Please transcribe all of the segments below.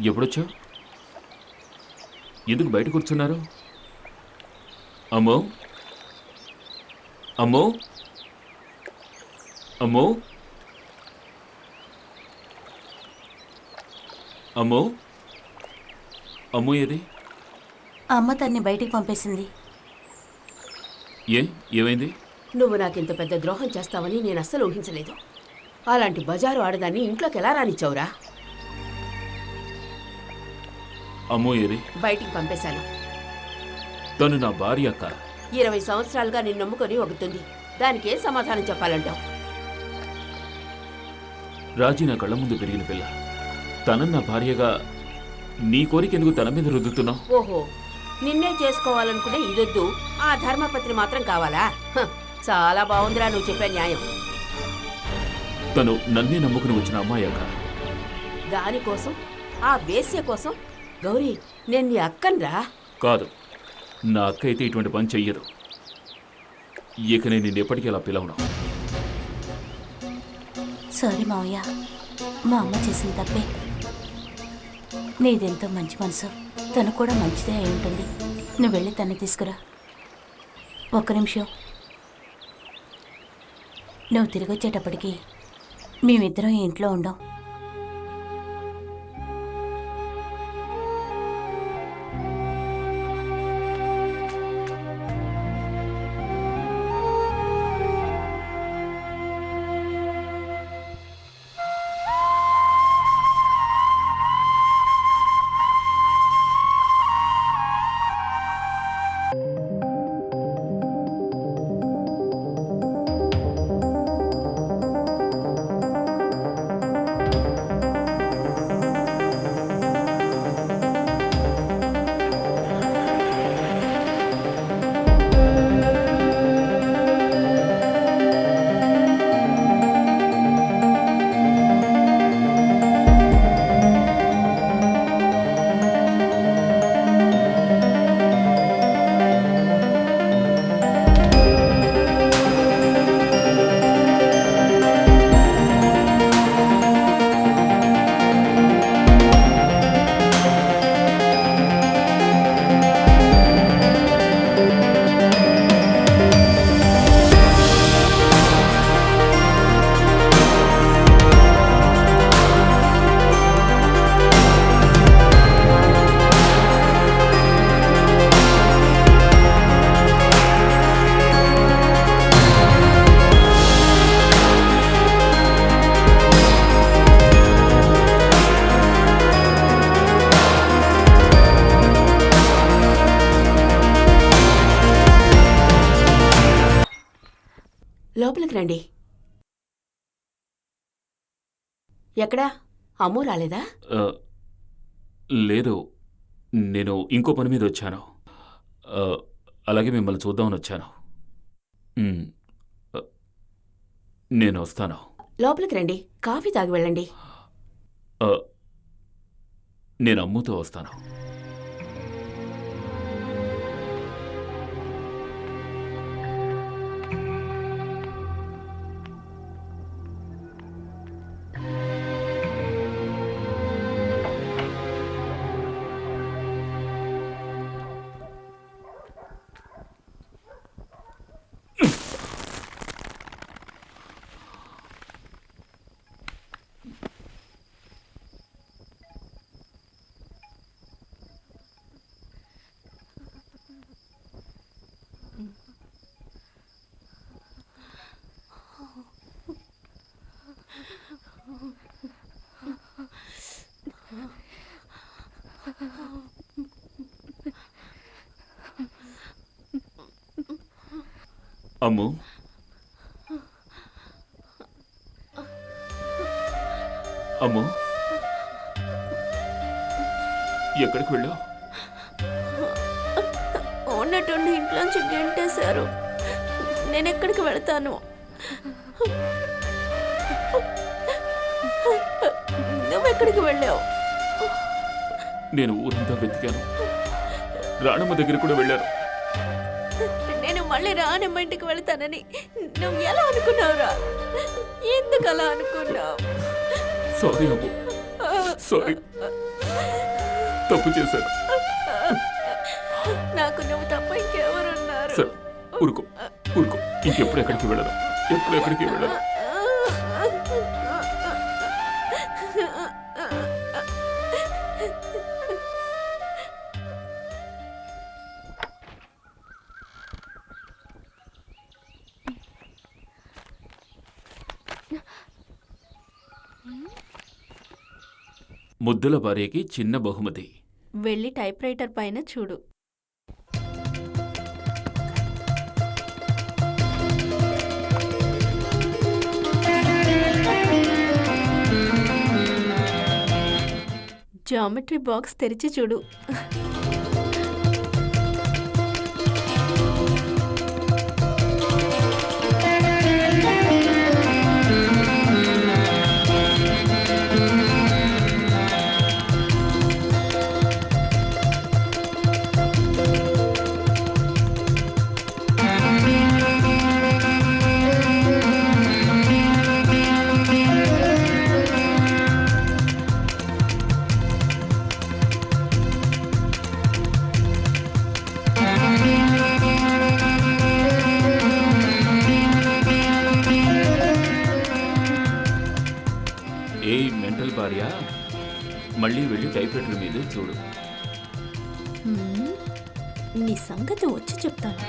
ఎప్పుడొచ్చావు? ఎందుకు బయట కూర్చున్నారు? అమ్మో అమ్మో అమ్మో అమ్మో అమ్మో ఏది? అమ్మ తన్ని బయటికి పంపేసింది. ఏమైంది? నువ్వు నాకింత పెద్ద ద్రోహం చేస్తావని నేను అస్సలు ఊహించలేదు. అలాంటి బజారు ఆడదాన్ని ఇంట్లోకి ఎలా రానిచ్చావురా? అమ్మో ఏది? బయటికి పంపేశాను. తను నా భార్య అక్క. 20 సంవత్సరాలుగా నిన్ను నమ్ముకొని ఒకతుంది. దానికి ఏం సమాధానం చెప్పాలంటావు? రాజీ నా కళ్ళ ముందు పెరిగిన పిల్ల. తన నా భార్యగా నీ కోరిక ఎందుకు తన మీద రుద్దుతున్నావు? ఓహో, నిన్నే చేసుకోవాలనుకునే ఇదొద్దు, ఆ ధర్మపత్రి మాత్రం కావాలా? చాలా బాగుందిరా నువ్వు చెప్పే న్యాయం. తను నన్నే నమ్ముకుని వచ్చిన అమ్మాయి అక్క. దానికోసం, ఆ వేశ్య కోసం గౌరీ నేను నీ అక్కన్రా. కాదు, నా అక్క అయితే ఇటువంటి పని చెయ్యదు. ఇక నేను నిన్నెప్పటికీ అలా పిలవను. సారీ మావయ్య, మా అమ్మ చేసిన తప్పే. నీదెంతో మంచి మనసు, తను కూడా మంచిదే అయి ఉంటుంది. నువ్వు వెళ్ళి తన్ని తీసుకురా. ఒక్క నిమిషం. నువ్వు తిరిగి వచ్చేటప్పటికి మేమిద్దరం ఈ ఇంట్లో ఉండం. లోపలికి రండి. ఎక్కడా అమ్ము రాలేదా? లేదు, నేను ఇంకో పని మీద వచ్చాను. అలాగే మిమ్మల్ని చూద్దామని వచ్చాను. నేను వస్తాను. లోపలికి రండి, కాఫీ తాగి వెళ్ళండి. నేను అమ్ముతో వస్తాను. అమ్ము, అమ్ము, ఎక్కడికి వెళ్ళావు? ఉన్నట్టుండి ఇంట్లోంచి గెంటేశారు. నేను ఎక్కడికి వెళ్తాను? నువ్వెక్కడికి వెళ్ళావు? నేను ఊరంతా వెతికాను. రాణమ్మ దగ్గర కూడా వెళ్ళాను. నేను మళ్ళీ రానమ్మ ఇంటికి వెళ్తానని నువ్వు ఎలా అనుకున్నావురా? ఎందుకు అలా అనుకున్నావు? సారీ అమ్ము, సారీ. తప్పు చేశాను. నాకు నువ్వు తప్ప ఇంకెవరున్నారు? సరే, ఊరుకో ఊరుకో. ఇంకెప్పుడు ఎక్కడికి వెళ్ళను, ఎప్పుడు ఎక్కడికి వెళ్ళను. ముద్దుల భార్యకి చిన్న బహుమతి. వెళ్ళి టైప్ రైటర్ పైన చూడు. జామెట్రీ బాక్స్ తెరిచి చూడు. ఏ మెంటల్ భార్య, మళ్ళీ వెళ్ళి టైప్రైటర్ మీదే చూడు. నీ సంగతి వచ్చి చెప్తాను.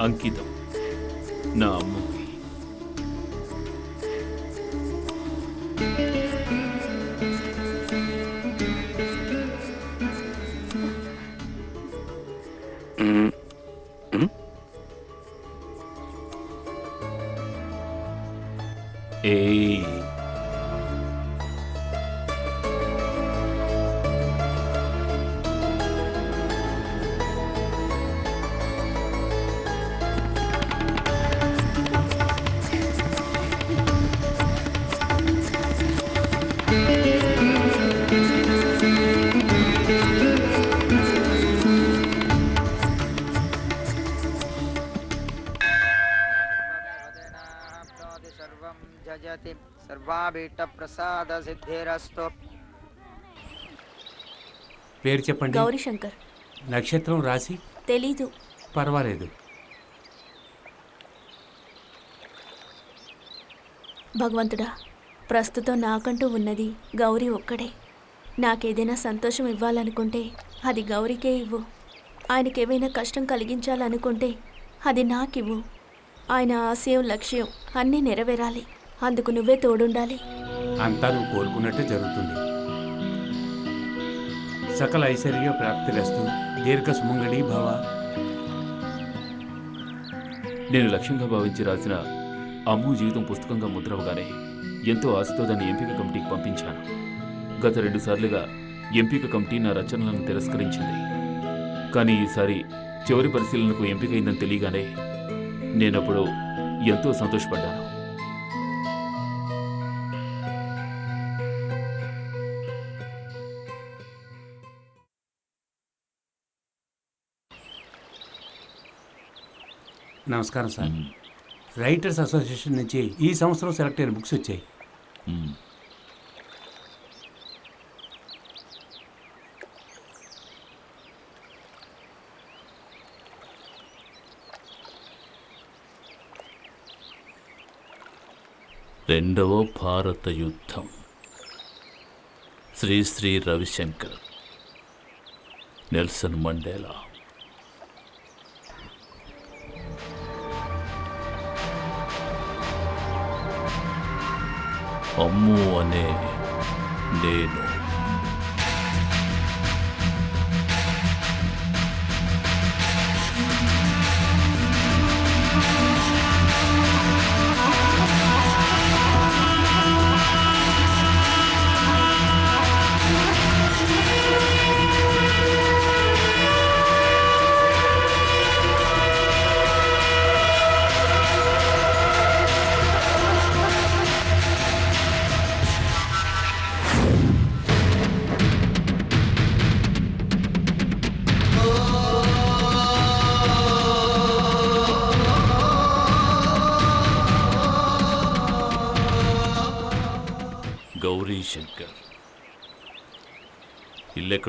అంకితం నా అమ్మకి. ఏయ్, ప్రసాద సిద్ధిరస్తు. పేరు చెప్పండి. గౌరీ శంకర్. నక్షత్రం, రాశి? తెలీదు. పర్వాలేదు. భగవంతుడా, ప్రస్తుతం నాకంటూ ఉన్నది గౌరీ ఒక్కడే. నాకేదైనా సంతోషం ఇవ్వాలనుకుంటే అది గౌరీకే ఇవ్వు. ఆయనకేవైనా కష్టం కలిగించాలనుకుంటే అది నాకివ్వు. ఆయన ఆశయం, లక్ష్యం అన్నీ నెరవేరాలి. అందుకు నువ్వే తోడుండాలి. అంతా నువ్వు కోరుకున్నట్టే జరుగుతుంది. సకల ఐశ్వర్య ప్రాప్తిరస్తు. దీర్ఘ సుమంగళి భవ. నేను లక్ష్యంగా భావించి రాసిన అమ్ము జీవితం పుస్తకంగా ముద్రవగానే ఎంతో ఆశతో దాన్ని ఎంపిక కమిటీకి పంపించాను. గత 2 సార్లుగా ఎంపిక కమిటీ నా రచనలను తిరస్కరించింది. కానీ ఈసారి చివరి పరిశీలనకు ఎంపికైందని తెలియగానే నేనప్పుడు ఎంతో సంతోషపడ్డాను. నమస్కారం సార్. రైటర్స్ అసోసియేషన్ నుంచి ఈ సంవత్సరం సెలెక్ట్ అయిన బుక్స్ వచ్చాయి. రెండవ భారత యుద్ధం. Sri Sri Ravishankar, Nelson Mandela. అమ్ము అనే నేను. రవిశంకర్. ఇల్లెక్కడ